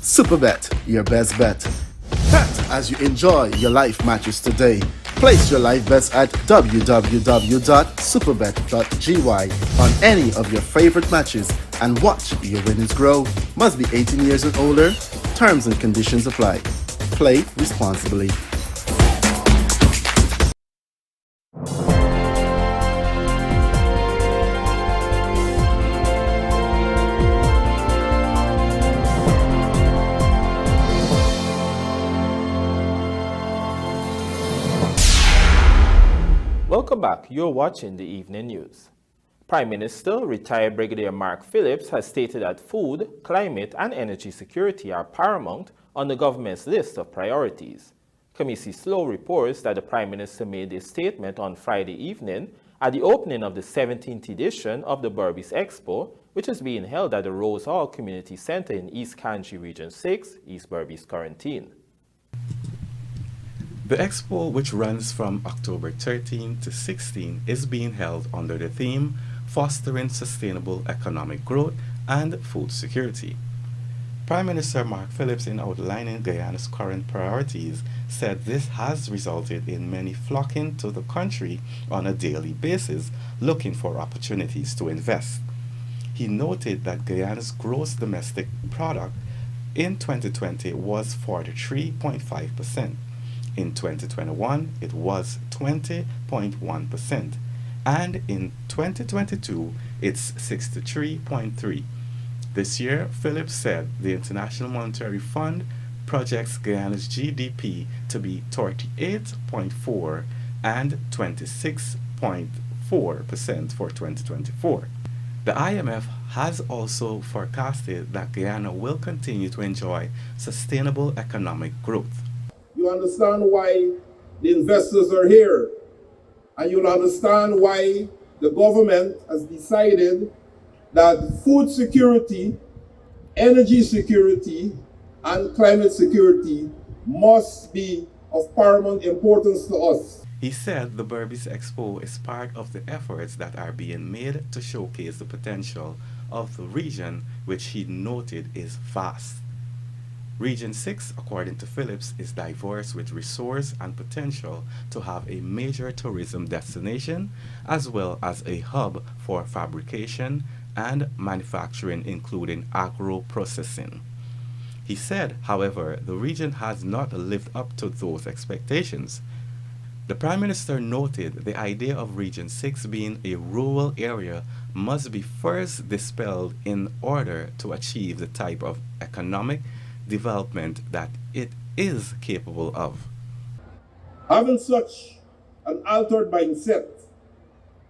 Superbet, your best bet. Bet as you enjoy your live matches today. Place your live bets at www.superbet.gy on any of your favorite matches and watch your winnings grow. Must be 18 years and older. Terms and conditions apply. Play responsibly. Welcome back. You're watching the evening news. Prime Minister, retired Brigadier Mark Phillips, has stated that food, climate, and energy security are paramount on the government's list of priorities. Kamisi Slow reports that the Prime Minister made this statement on Friday evening at the opening of the 17th edition of the BERBICE EXPO, which is being held at the Rose Hall Community Center in East Kanji Region 6, East Berbice Quarantine. The Expo, which runs from October 13 to 16, is being held under the theme Fostering Sustainable Economic Growth and Food Security. Prime Minister Mark Phillips, in outlining Guyana's current priorities, said this has resulted in many flocking to the country on a daily basis, looking for opportunities to invest. He noted that Guyana's gross domestic product in 2020 was 43.5%. In 2021, it was 20.1%, and in 2022, it's 63.3%. This year, Phillips said the International Monetary Fund projects Guyana's GDP to be 38.4% and 26.4% for 2024. The IMF has also forecasted that Guyana will continue to enjoy sustainable economic growth. You understand why the investors are here, and you'll understand why the government has decided that food security, energy security, and climate security must be of paramount importance to us. He said the BERBICE Expo is part of the efforts that are being made to showcase the potential of the region, which he noted is vast. Region 6, according to Phillips, is diverse with resource and potential to have a major tourism destination, as well as a hub for fabrication and manufacturing, including agro-processing. He said, however, the region has not lived up to those expectations. The Prime Minister noted the idea of Region 6 being a rural area must be first dispelled in order to achieve the type of economic development that it is capable of. Having such an altered mindset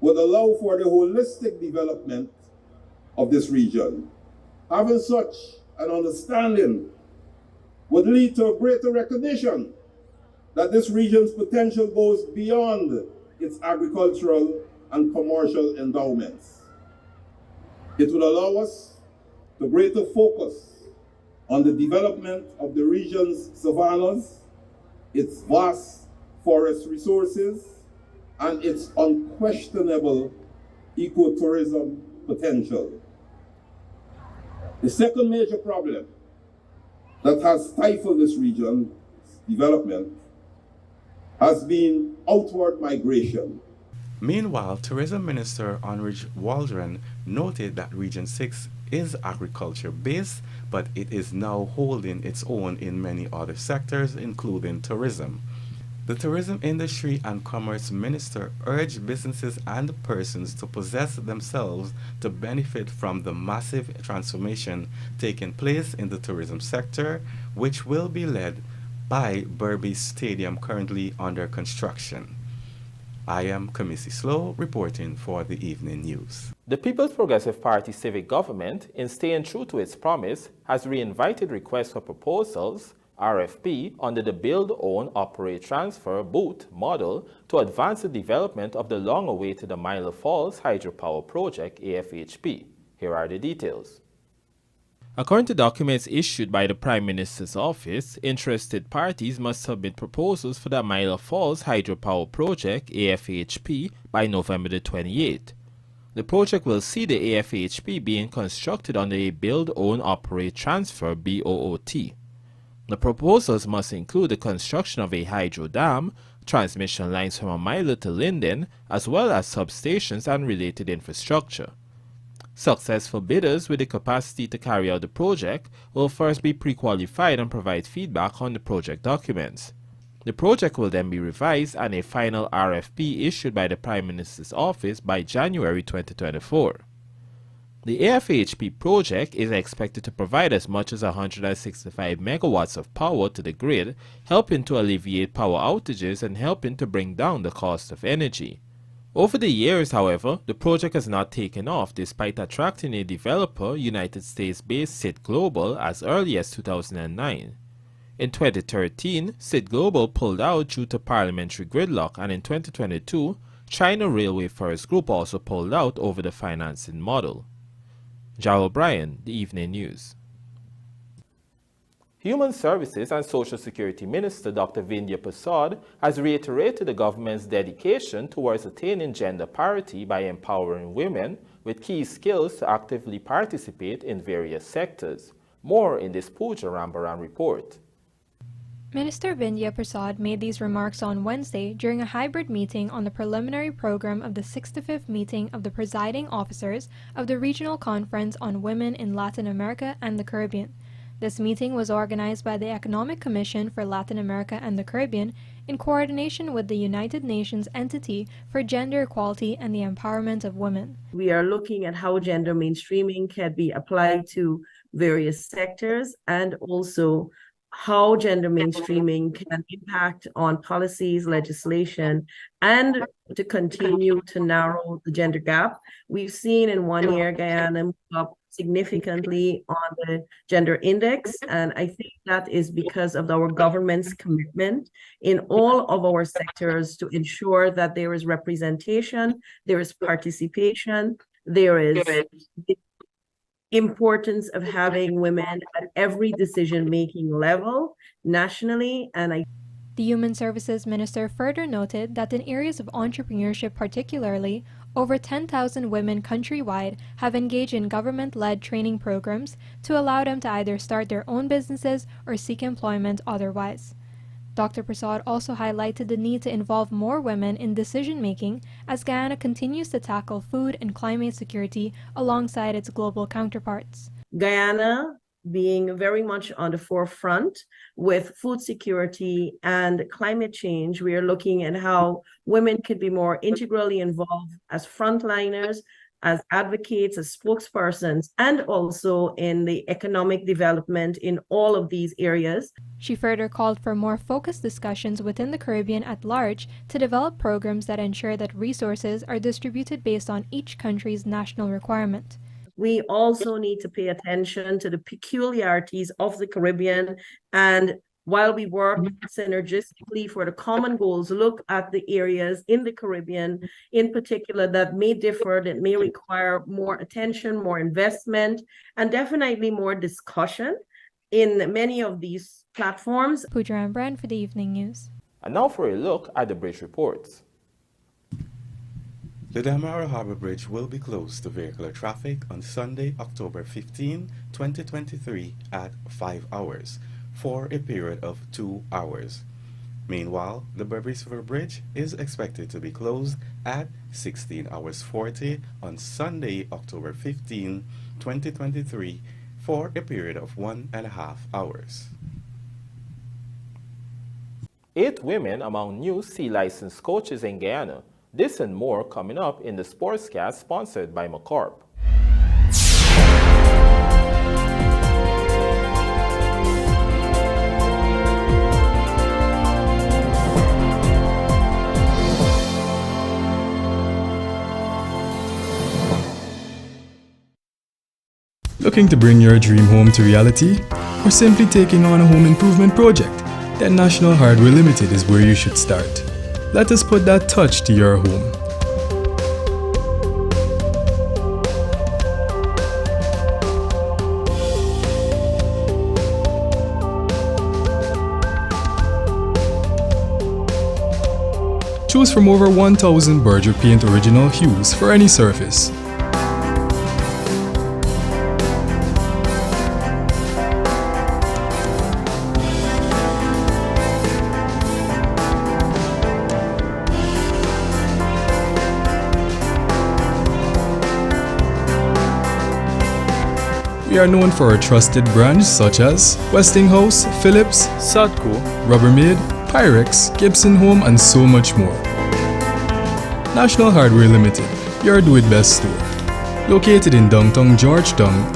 would allow for the holistic development of this region. Having such an understanding would lead to a greater recognition that this region's potential goes beyond its agricultural and commercial endowments. It would allow us to greater focus on the development of the region's savannas, its vast forest resources, and its unquestionable ecotourism potential. The second major problem that has stifled this region's development has been outward migration. Meanwhile, Tourism Minister Onridge Waldron noted that Region 6 is agriculture-based, but it is now holding its own in many other sectors, including tourism. The Tourism Industry and Commerce Minister urged businesses and persons to possess themselves to benefit from the massive transformation taking place in the tourism sector, which will be led by BERBICE Stadium, currently under construction. I am Kamisi Slow, reporting for the evening news. The People's Progressive Party civic government, in staying true to its promise, has re-invited requests for proposals, RFP, under the Build, Own, Operate, Transfer (BOOT) model to advance the development of the long-awaited Milo Falls hydropower project, AFHP. Here are the details. According to documents issued by the Prime Minister's office, interested parties must submit proposals for the Milo Falls hydropower project, AFHP, by November the 28th. The project will see the AFHP being constructed under a Build, Own, Operate, Transfer (BOOT). The proposals must include the construction of a hydro dam, transmission lines from AMAILA to Linden, as well as substations and related infrastructure. Successful bidders with the capacity to carry out the project will first be pre-qualified and provide feedback on the project documents. The project will then be revised and a final RFP issued by the Prime Minister's office by January 2024. The AFHP project is expected to provide as much as 165 megawatts of power to the grid, helping to alleviate power outages and helping to bring down the cost of energy. Over the years, however, the project has not taken off despite attracting a developer, United States-based SIT Global, as early as 2009. In 2013, SIT Global pulled out due to parliamentary gridlock, and in 2022, China Railway First Group also pulled out over the financing model. Jao O'Brien, The Evening News. Human Services and Social Security Minister Dr. Vindhya Prasad has reiterated the government's dedication towards attaining gender parity by empowering women with key skills to actively participate in various sectors. More in this Pooja Rambaran report. Minister Vindhya Prasad made these remarks on Wednesday during a hybrid meeting on the preliminary program of the 65th meeting of the presiding officers of the Regional Conference on Women in Latin America and the Caribbean. This meeting was organized by the Economic Commission for Latin America and the Caribbean in coordination with the United Nations Entity for Gender Equality and the Empowerment of Women. We are looking at how gender mainstreaming can be applied to various sectors and also how gender mainstreaming can impact on policies, legislation, and to continue to narrow the gender gap. We've seen in 1 year Guyana move up significantly on the gender index, and I think that is because of our government's commitment in all of our sectors to ensure that there is representation, there is participation, there is the importance of having women at every decision-making level nationally. And the Human Services Minister further noted that in areas of entrepreneurship particularly, over 10,000 women countrywide have engaged in government-led training programs to allow them to either start their own businesses or seek employment otherwise. Dr. Prasad also highlighted the need to involve more women in decision-making as Guyana continues to tackle food and climate security alongside its global counterparts. Guyana being very much on the forefront with food security and climate change, we are looking at how women could be more integrally involved as frontliners, as advocates, as spokespersons, and also in the economic development in all of these areas. She further called for more focused discussions within the Caribbean at large to develop programs that ensure that resources are distributed based on each country's national requirement. We also need to pay attention to the peculiarities of the Caribbean, and while we work synergistically for the common goals, look at the areas in the Caribbean in particular that may differ, that may require more attention, more investment, and definitely more discussion in many of these platforms. Pooja Rambaran for the Evening News. And now for a look at the bridge reports. The Damara Harbour Bridge will be closed to vehicular traffic on Sunday, October 15, 2023 at 5 hours for a period of 2 hours. Meanwhile, the BERBICE Bridge is expected to be closed at 16 hours 40 on Sunday, October 15, 2023 for a period of 1.5 hours. 8 women among new C-licensed coaches in Guyana. This and more coming up in the Sportscast sponsored by McCorp. Looking to bring your dream home to reality? Or simply taking on a home improvement project? Then National Hardware Limited is where you should start. Let us put that touch to your home. Choose from over 1,000 Berger Paint original hues for any surface. We are known for our trusted brands such as Westinghouse, Philips, Sadco, Rubbermaid, Pyrex, Gibson Home, and so much more. National Hardware Limited, your do-it-best store. Located in downtown Georgetown